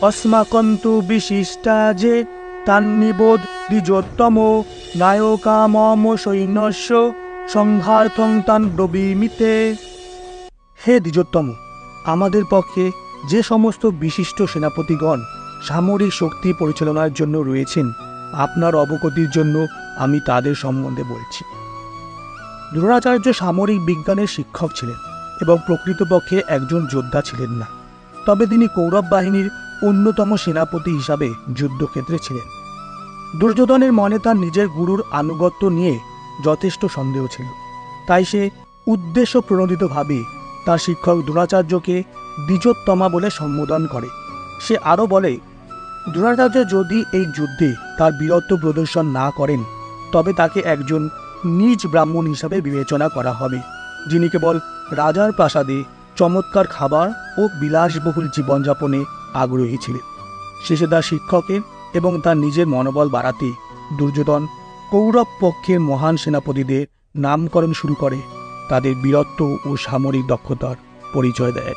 अस्माकन्तु विशिष्टा जे तान्निबोध द्विजोत्तम नायका मम सैन्यस्य संहार्थं तान् ब्रवीमिते। হে দ্বিজোত্তম, আমাদের পক্ষে যে সমস্ত বিশিষ্ট সেনাপতিগণ সামরিক শক্তি পরিচালনার জন্য রয়েছেন, আপনার অবগতির জন্য আমি তাদের সম্বন্ধে বলছি। দ্রোণাচার্য সামরিক বিজ্ঞানের শিক্ষক ছিলেন এবং প্রকৃতপক্ষে একজন যোদ্ধা ছিলেন না, তবে তিনি কৌরব বাহিনীর অন্যতম সেনাপতি হিসাবে যুদ্ধক্ষেত্রে ছিলেন। দুর্যোধনের মনে তার নিজের গুরুর আনুগত্য নিয়ে যথেষ্ট সন্দেহ ছিল, তাই সে উদ্দেশ্য প্রণোদিতভাবে তার শিক্ষক দ্রোণাচার্যকে দ্বিজোত্তমা বলে সম্বোধন করে। সে আরও বলে, দ্রোণাচার্য যদি এই যুদ্ধে তার বীরত্ব প্রদর্শন না করেন, তবে তাকে একজন নীচ ব্রাহ্মণ হিসাবে বিবেচনা করা হবে, যিনি কেবল রাজার প্রাসাদে চমৎকার খাবার ও বিলাসবহুল জীবনযাপনে আগ্রহী ছিলেন। শেষে তার শিক্ষকের এবং তার নিজের মনোবল বাড়াতে দুর্যোধন কৌরব পক্ষের মহান সেনাপতিদের নামকরণ শুরু করে, তাদের বীরত্ব ও সামরিক দক্ষতার পরিচয় দেয়।